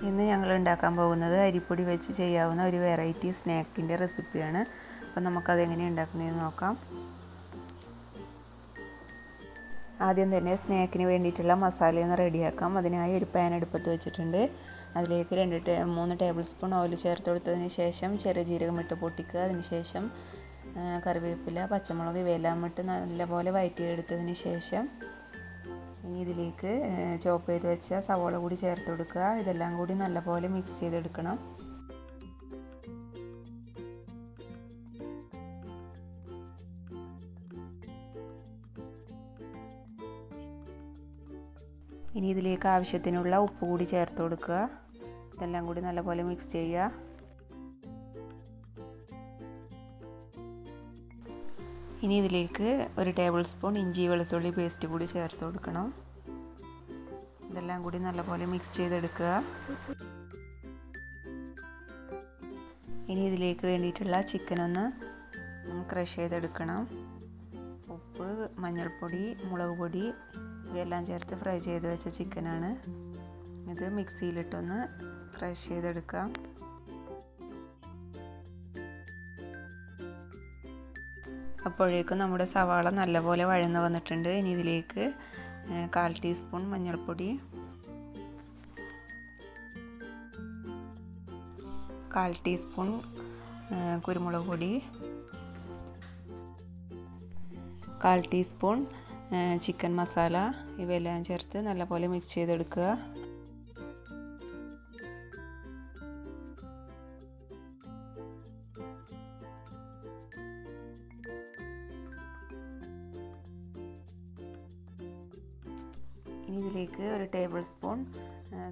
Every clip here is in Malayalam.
ഇന്ന് ഞങ്ങൾ ഉണ്ടാക്കാൻ പോകുന്നത് അരിപ്പൊടി വെച്ച് ചെയ്യാവുന്ന ഒരു വെറൈറ്റി സ്നാക്കിൻ്റെ റെസിപ്പിയാണ്. അപ്പോൾ നമുക്കതെങ്ങനെയാണ് ഉണ്ടാക്കുന്നതെന്ന് നോക്കാം. ആദ്യം തന്നെ സ്നാക്കിന് വേണ്ടിയിട്ടുള്ള മസാലയൊന്ന് റെഡിയാക്കാം. അതിനായി ഒരു പാൻ അടുപ്പത്ത് വെച്ചിട്ടുണ്ട്. അതിലേക്ക് 3 ടേബിൾ സ്പൂൺ ഓയിൽ ചേർത്ത് കൊടുത്തതിന് ശേഷം ചെറിയ ജീരകം ഇട്ട് പൊട്ടിക്കുക. അതിനുശേഷം കറിവേപ്പില, പച്ചമുളക് ഇവയെല്ലാം ഇട്ട് നല്ലപോലെ വഴറ്റിയെടുത്തതിന് ശേഷം ഇനി ഇതിലേക്ക് ചോപ്പ് ചെയ്ത് വെച്ച സവോള കൂടി ചേർത്ത് കൊടുക്കുക. ഇതെല്ലാം കൂടി നല്ലപോലെ മിക്സ് ചെയ്തെടുക്കണം. ഇനി ഇതിലേക്ക് ആവശ്യത്തിനുള്ള ഉപ്പ് കൂടി ചേർത്ത് കൊടുക്കുക. ഇതെല്ലാം കൂടി നല്ലപോലെ മിക്സ് ചെയ്യുക. ഇനി ഇതിലേക്ക് 1 ടേബിൾ സ്പൂൺ ഇഞ്ചി വെളുത്തുള്ളി പേസ്റ്റ് കൂടി ചേർത്ത് കൊടുക്കണം. ഇതെല്ലാം കൂടി നല്ലപോലെ മിക്സ് ചെയ്തെടുക്കുക. ഇനി ഇതിലേക്ക് വേണ്ടിയിട്ടുള്ള ചിക്കനൊന്ന് ക്രഷ് ചെയ്തെടുക്കണം. ഉപ്പ്, മഞ്ഞൾപ്പൊടി, മുളക് പൊടി ഇവയെല്ലാം ചേർത്ത് ഫ്രൈ ചെയ്ത് വെച്ച ചിക്കനാണ്. ഇത് മിക്സിയിലിട്ടൊന്ന് ക്രഷ് ചെയ്തെടുക്കാം. അപ്പോഴേക്കും നമ്മുടെ സവാള നല്ലപോലെ വഴന്ന് വന്നിട്ടുണ്ട്. ഇനി ഇതിലേക്ക് 1/4 ടീസ്പൂൺ മഞ്ഞൾപ്പൊടി, 1/4 ടീസ്പൂൺ കുരുമുളക് പൊടി, 1/4 ടീസ്പൂൺ ചിക്കൻ മസാല ഇവയെല്ലാം ചേർത്ത് നല്ലപോലെ മിക്സ് ചെയ്തെടുക്കുക. ഇനി ഇതിലേക്ക് 1 ടേബിൾ സ്പൂൺ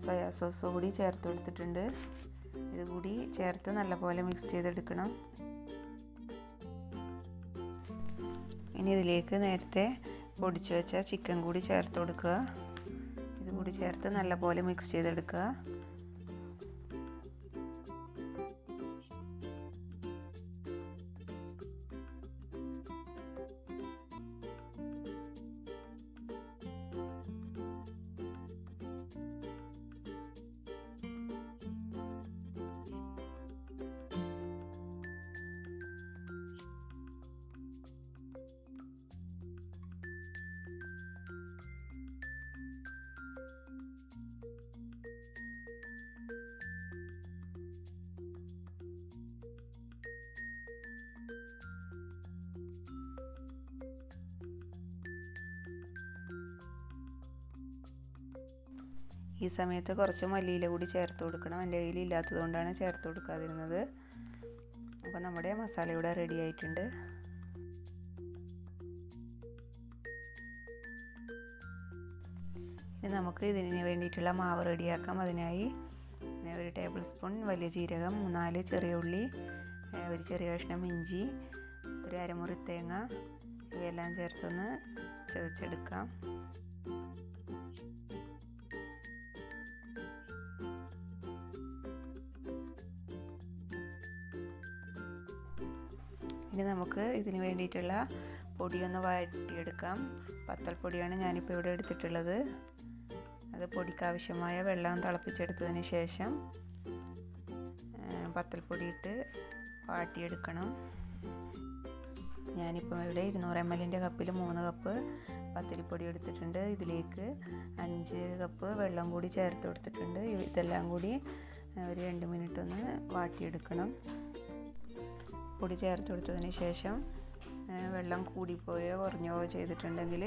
സോയാ സോസ് കൂടി ചേർത്ത് കൊടുത്തിട്ടുണ്ട്. ഇതുകൂടി ചേർത്ത് നല്ലപോലെ മിക്സ് ചെയ്തെടുക്കണം. ഇനി ഇതിലേക്ക് നേരത്തെ പൊടിച്ചു വെച്ച ചിക്കൻ കൂടി ചേർത്ത് കൊടുക്കുക. ഇതുകൂടി ചേർത്ത് നല്ലപോലെ മിക്സ് ചെയ്തെടുക്കുക. ഈ സമയത്ത് കുറച്ച് മല്ലിയില കൂടി ചേർത്ത് കൊടുക്കണം. എൻ്റെ കയ്യിൽ ഇല്ലാത്തത് കൊണ്ടാണ് ചേർത്ത് കൊടുക്കാതിരുന്നത്. അപ്പോൾ നമ്മുടെ മസാല ഇവിടെ റെഡി ആയിട്ടുണ്ട്. ഇനി നമുക്ക് ഇതിന് വേണ്ടിയിട്ടുള്ള മാവ് റെഡിയാക്കാം. അതിനായി 1 ടേബിൾ സ്പൂൺ വലിയ ജീരകം, 4 ചെറിയ ഉള്ളി, 1 ചെറിയ കഷ്ണം ഇഞ്ചി, 1 അരമുറി തേങ്ങ ഇവയെല്ലാം ചേർത്തൊന്ന് ചതച്ചെടുക്കാം. ഇനി നമുക്ക് ഇതിന് വേണ്ടിയിട്ടുള്ള പൊടിയൊന്ന് വഴറ്റിയെടുക്കാം. പത്തൽപ്പൊടിയാണ് ഞാനിപ്പോൾ ഇവിടെ എടുത്തിട്ടുള്ളത്. അത് പൊടിക്ക് ആവശ്യമായ വെള്ളം തിളപ്പിച്ചെടുത്തതിന് ശേഷം പത്തൽപ്പൊടി ഇട്ട് വാട്ടിയെടുക്കണം. ഞാനിപ്പോൾ ഇവിടെ 200 ml കപ്പിൽ 3 കപ്പ് പത്തരിപ്പൊടി എടുത്തിട്ടുണ്ട്. ഇതിലേക്ക് 5 കപ്പ് വെള്ളം കൂടി ചേർത്ത് കൊടുത്തിട്ടുണ്ട്. ഇതെല്ലാം കൂടി ഒരു 2 മിനിറ്റ് ഒന്ന് വാട്ടിയെടുക്കണം. പൊടി ചേർത്ത് കൊടുത്തതിന് ശേഷം വെള്ളം കൂടിപ്പോയോ കുറഞ്ഞോ ചെയ്തിട്ടുണ്ടെങ്കിൽ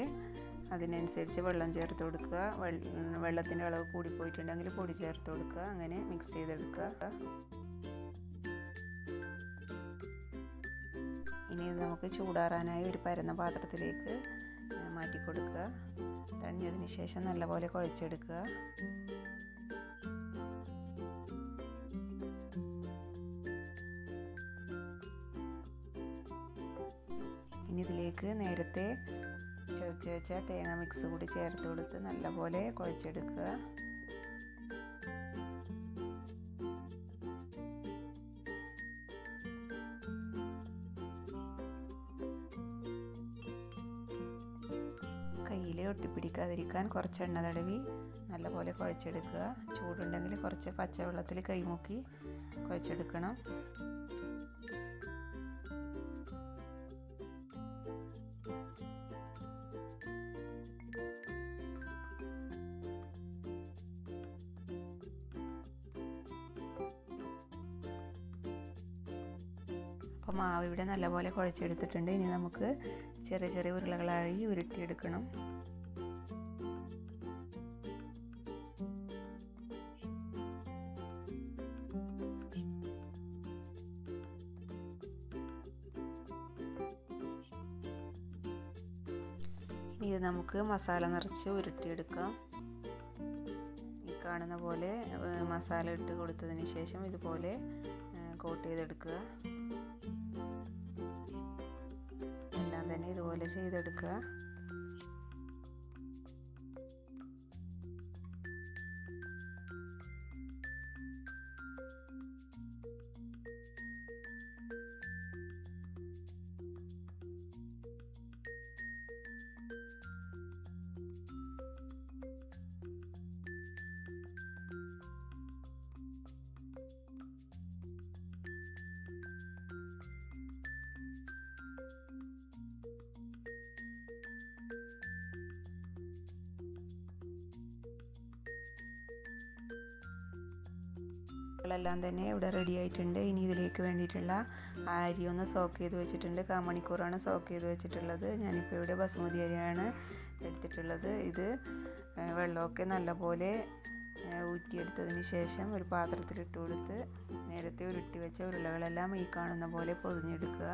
അതിനനുസരിച്ച് വെള്ളം ചേർത്ത് കൊടുക്കുക. വെള്ളത്തിൻ്റെ അളവ് കൂടിപ്പോയിട്ടുണ്ടെങ്കിൽ പൊടി ചേർത്ത് കൊടുക്കുക. അങ്ങനെ മിക്സ് ചെയ്തെടുക്കുക. ഇനി നമുക്ക് ചൂടാറാനായി ഒരു പരന്ന പാത്രത്തിലേക്ക് മാറ്റി കൊടുക്കുക. തണിഞ്ഞതിന് ശേഷം നല്ലപോലെ കുഴച്ചെടുക്കുക. ഇനി ഇതിലേക്ക് നേരത്തെ ചതച്ച് വെച്ച തേങ്ങ മിക്സ് കൂടി ചേർത്ത് കൊടുത്ത് നല്ലപോലെ കുഴച്ചെടുക്കുക. കയ്യിൽ ഒട്ടിപ്പിടിക്കാതിരിക്കാൻ കുറച്ച് എണ്ണ തടവി നല്ലപോലെ കുഴച്ചെടുക്കുക. ചൂടുണ്ടെങ്കിൽ കുറച്ച് പച്ചവെള്ളത്തിൽ കൈമുക്കി കുഴച്ചെടുക്കണം. അപ്പോൾ മാവ് ഇവിടെ നല്ലപോലെ കുഴച്ചെടുത്തിട്ടുണ്ട്. ഇനി നമുക്ക് ചെറിയ ചെറിയ ഉരുളകളായി ഉരുട്ടിയെടുക്കണം. ഇനി ഇത് നമുക്ക് മസാല നിറച്ച് ഉരുട്ടിയെടുക്കാം. ഈ കാണുന്ന പോലെ മസാല ഇട്ട് കൊടുത്തതിന് ശേഷം ഇതുപോലെ കോട്ട് ചെയ്തെടുക്കുക. എല്ലാം തന്നെ ഇതുപോലെ ചെയ്തെടുക്കുക. എല്ലാം തന്നെ ഇവിടെ റെഡി ആയിട്ടുണ്ട്. ഇനി ഇതിലേക്ക് വേണ്ടിയിട്ടുള്ള അരി ഒന്ന് സോക്ക് ചെയ്ത് വെച്ചിട്ടുണ്ട്. 1/4 മണിക്കൂറാണ് സോക്ക് ചെയ്ത് വെച്ചിട്ടുള്ളത്. ഞാനിപ്പോൾ ഇവിടെ ബസുമതി അരിയാണ് എടുത്തിട്ടുള്ളത്. ഇത് വെള്ളമൊക്കെ നല്ലപോലെ ഊറ്റിയെടുത്തതിന് ശേഷം ഒരു പാത്രത്തിലിട്ട് കൊടുത്ത് നേരത്തെ ഉരുട്ടി വെച്ച ഉരുളകളെല്ലാം ഈ കാണുന്ന പോലെ പൊതിഞ്ഞെടുക്കുക.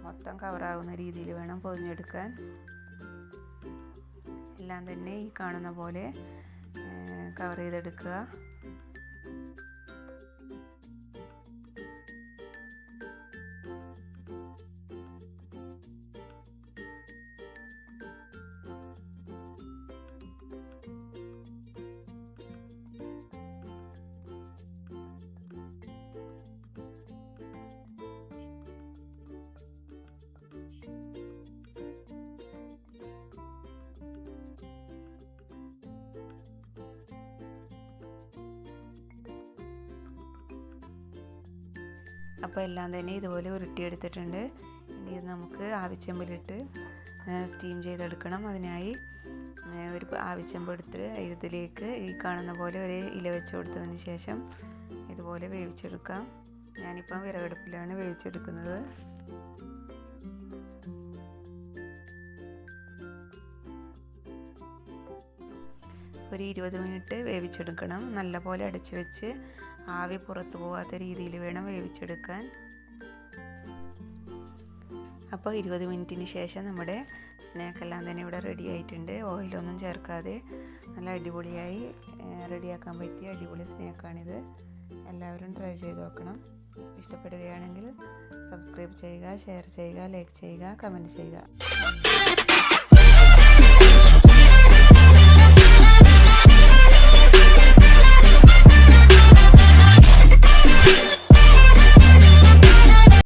മൊത്തം കവറാകുന്ന രീതിയിൽ വേണം പൊതിഞ്ഞെടുക്കാൻ. എല്ലാം തന്നെ ഈ കാണുന്ന പോലെ കവർ ചെയ്തെടുക്കുക. അപ്പോൾ എല്ലാം തന്നെ ഇതുപോലെ ഉരുട്ടിയെടുത്തിട്ടുണ്ട്. ഇനി ഇത് നമുക്ക് ആവിച്ചെമ്പിലിട്ട് സ്റ്റീം ചെയ്തെടുക്കണം. അതിനായി ഒരു ആവിച്ചെമ്പ് എടുത്ത് ഇതിലേക്ക് ഈ കാണുന്ന പോലെ ഒരു ഇല വെച്ച് കൊടുത്തതിന് ശേഷം ഇതുപോലെ വേവിച്ചെടുക്കാം. ഞാനിപ്പം വിറകടുപ്പിലാണ് വേവിച്ചെടുക്കുന്നത്. ഒരു 20 മിനിറ്റ് വേവിച്ചെടുക്കണം. നല്ലപോലെ അടച്ചു വെച്ച് ആവി പുറത്തു പോകാത്ത രീതിയിൽ വേണം വേവിച്ചെടുക്കാൻ. അപ്പോൾ 20 മിനിറ്റിന് ശേഷം നമ്മുടെ സ്നാക്കെല്ലാം തന്നെ ഇവിടെ റെഡി ആയിട്ടുണ്ട്. ഓയിലൊന്നും ചേർക്കാതെ നല്ല അടിപൊളിയായി റെഡിയാക്കാൻ പറ്റിയ അടിപൊളി സ്നാക്കാണിത്. എല്ലാവരും ട്രൈ ചെയ്ത് നോക്കണം. ഇഷ്ടപ്പെടുകയാണെങ്കിൽ സബ്സ്ക്രൈബ് ചെയ്യുക, ഷെയർ ചെയ്യുക, ലൈക്ക് ചെയ്യുക, കമൻറ്റ് ചെയ്യുക.